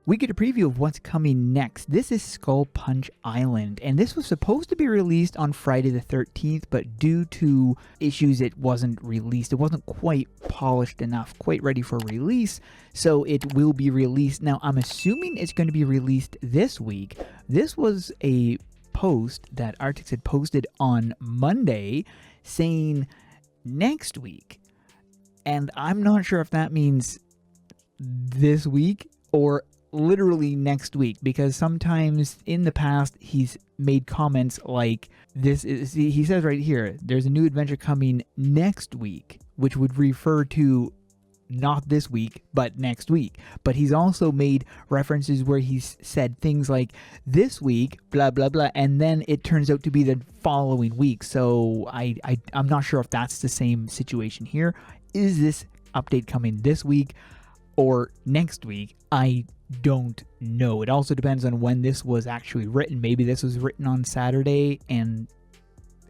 We get a preview of what's coming next. This is SkullPunch Island, and this was supposed to be released on Friday the 13th, but due to issues it wasn't released. It wasn't quite polished enough, quite ready for release, so it will be released. Now, I'm assuming it's going to be released this week. This was a post that Artix had posted on Monday saying next week, and I'm not sure if that means this week or literally next week, because sometimes in the past he's made comments like this is, he says right here, there's a new adventure coming next week, which would refer to not this week but next week. But he's also made references where he's said things like this week blah blah blah, and then it turns out to be the following week. So I'm not sure if that's the same situation here. Is this update coming this week or next week? I don't know. It also depends on when this was actually written. Maybe this was written on Saturday and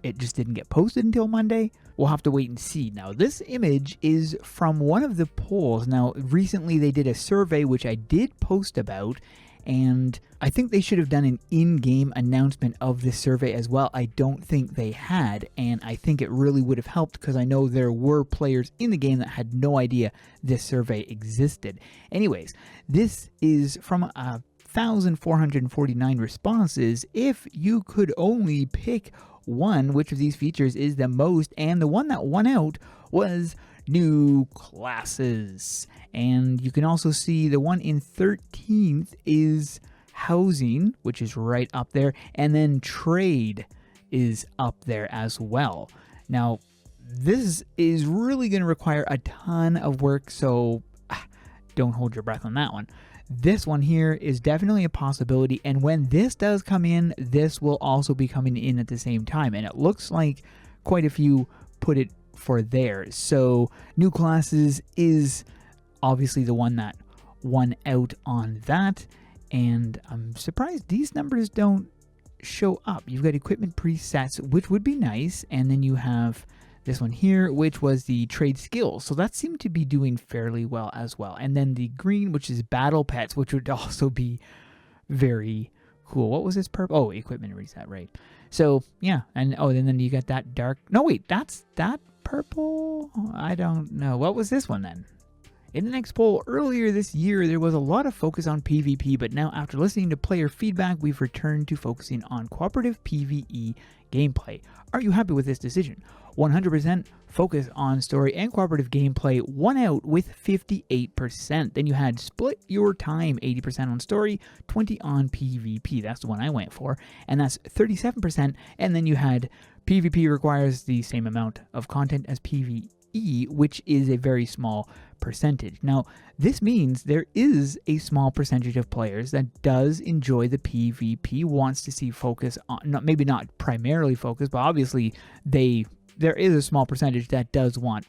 it just didn't get posted until Monday. We'll have to wait and see. Now, this image is from one of the polls. Now, recently they did a survey, which I did post about, and I think they should have done an in-game announcement of this survey as well. I don't think they had, and I think it really would have helped because I know there were players in the game that had no idea this survey existed. Anyways, this is from 1,449 responses. If you could only pick one, which of these features is the most? And the one that won out was new classes. And you can also see the one in 13th is housing, which is right up there, and then trade is up there as well. Now, this is really going to require a ton of work, so don't hold your breath on that one. This one here is definitely a possibility, and when this does come in, this will also be coming in at the same time, and it looks like quite a few put it for theirs. So new classes is obviously the one that won out on that, and I'm surprised these numbers don't show up. You've got equipment presets, which would be nice, and then you have this one here, which was the trade skills, so that seemed to be doing fairly well as well. And then the green, which is battle pets, which would also be very cool. What was this purple? Oh, equipment reset, right? So yeah, and oh, and then you got that dark, no wait, that's that purple? I don't know. What was this one then? In the next poll earlier this year, there was a lot of focus on PvP, but now after listening to player feedback, we've returned to focusing on cooperative PvE gameplay. Are you happy with this decision? 100% focus on story and cooperative gameplay won out with 58%. Then you had split your time, 80% on story, 20 on PvP. That's the one I went for, and that's 37%. And then you had PvP requires the same amount of content as PvE, which is a very small percentage. Now, this means there is a small percentage of players that does enjoy the PvP, wants to see focus on, maybe not primarily focus, but obviously there is a small percentage that does want,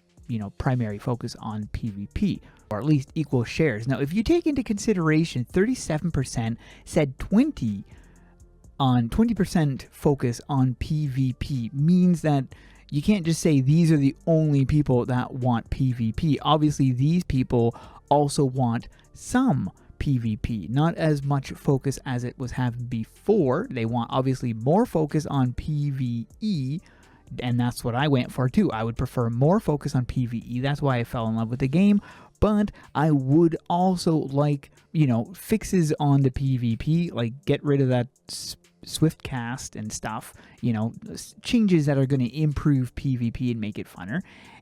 primary focus on PvP, or at least equal shares. Now, if you take into consideration 37% said 20% focus on PvP means that you can't just say these are the only people that want PvP. Obviously, these people also want some PvP, not as much focus as it was having before. They want obviously more focus on PvE, and that's what I went for too. I would prefer more focus on PvE. That's why I fell in love with the game. But I would also like, fixes on the PvP, like get rid of that swift cast and stuff, changes that are going to improve PvP and make it funner.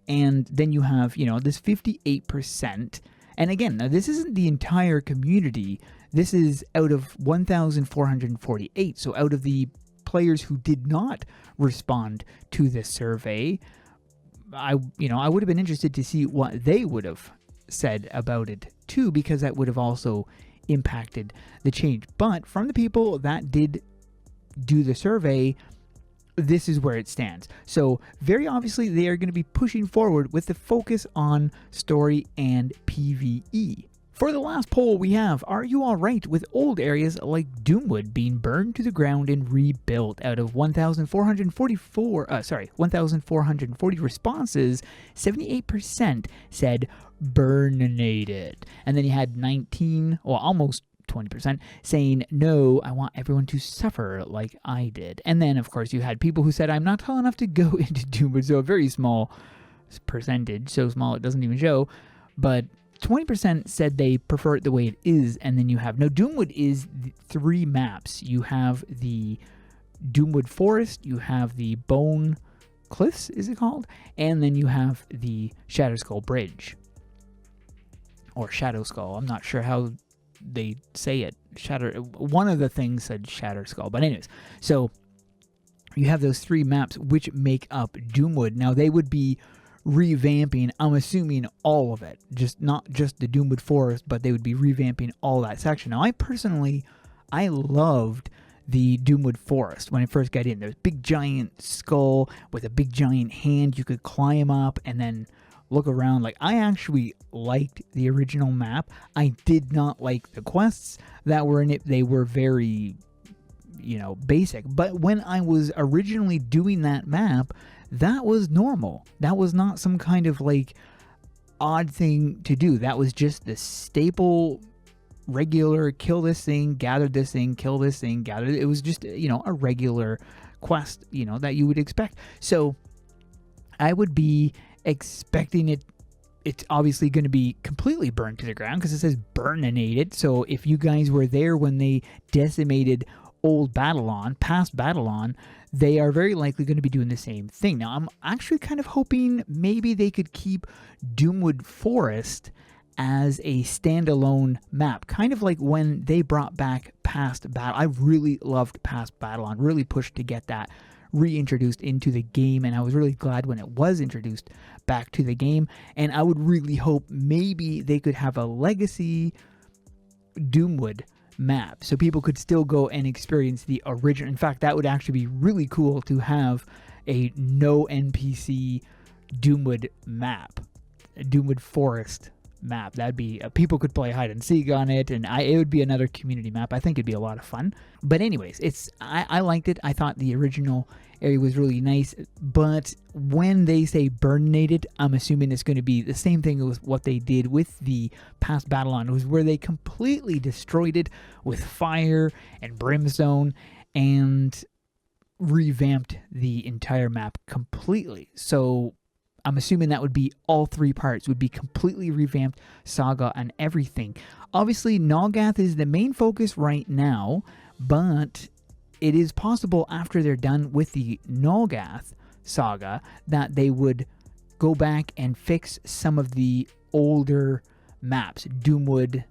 And then you have, this 58%. And again, now this isn't the entire community. This is out of 1,448. So out of the players who did not respond to this survey, I would have been interested to see what they would have said about it too, because that would have also impacted the change. But from the people that did do the survey, this is where it stands. So very obviously they are going to be pushing forward with the focus on story and PvE. For the last poll we have, are you alright with old areas like Doomwood being burned to the ground and rebuilt? Out of 1,440 responses, 78% said burninated. And then you had 19, or almost 20% saying, no, I want everyone to suffer like I did. And then, of course, you had people who said, I'm not tall enough to go into Doomwood, so a very small percentage, so small it doesn't even show, but 20% said they prefer it the way it is. And then you have, no, Doomwood is 3 maps. You have the Doomwood Forest, you have the Bone Cliffs, is it called? And then you have the Shadow Skull Bridge. Or Shadow Skull, I'm not sure how they say it. One of the things said Shadow Skull, but anyways, so you have those 3 maps which make up Doomwood. Now they would be revamping, I'm assuming, all of it, not just the Doomwood Forest, but they would be revamping all that section. Now I loved the Doomwood Forest when I first got in. There's a big giant skull with a big giant hand you could climb up and then look around. Like, I actually liked the original map. I did not like the quests that were in it. They were very, basic. But when I was originally doing that map, that was normal. That was not some kind of odd thing to do. That was just the staple, regular, kill this thing, gather this thing, kill this thing, gather. It was just, a regular quest, that you would expect. So I would be expecting it. It's obviously going to be completely burned to the ground because it says burninated. So if you guys were there when they decimated past Babylon, they are very likely going to be doing the same thing. Now, I'm actually kind of hoping maybe they could keep Doomwood Forest as a standalone map, kind of like when they brought back Past Battle. I really loved Past Babylon, really pushed to get that reintroduced into the game, and I was really glad when it was introduced back to the game. And I would really hope maybe they could have a legacy Doomwood map so people could still go and experience the original. In fact, that would actually be really cool to have a no NPC Doomwood map, a Doomwood Forest map. That'd be people could play hide and seek on it, and it would be another community map. I think it'd be a lot of fun. But anyways, I liked it. I thought the original area was really nice, but when they say burninated, I'm assuming it's going to be the same thing as what they did with the Past Babylon. It was where they completely destroyed it with fire and brimstone and revamped the entire map completely. So I'm assuming that would be all 3 parts, would be completely revamped, saga and everything. Obviously, Nolgath is the main focus right now, but it is possible after they're done with the Nolgath saga that they would go back and fix some of the older maps, Doomwood,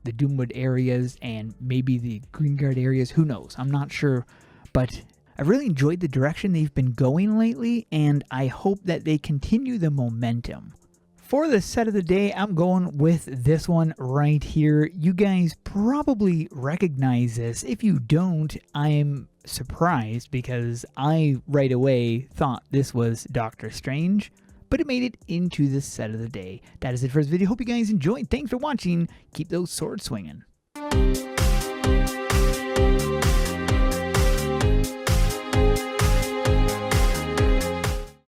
the Doomwood areas, and maybe the Greengard areas. Who knows? I'm not sure, but I've really enjoyed the direction they've been going lately, and I hope that they continue the momentum. For the set of the day, I'm going with this one right here. You guys probably recognize this. If you don't, I'm surprised because I right away thought this was Doctor Strange, but it made it into the set of the day. That is it for this video. Hope you guys enjoyed. Thanks for watching. Keep those swords swinging.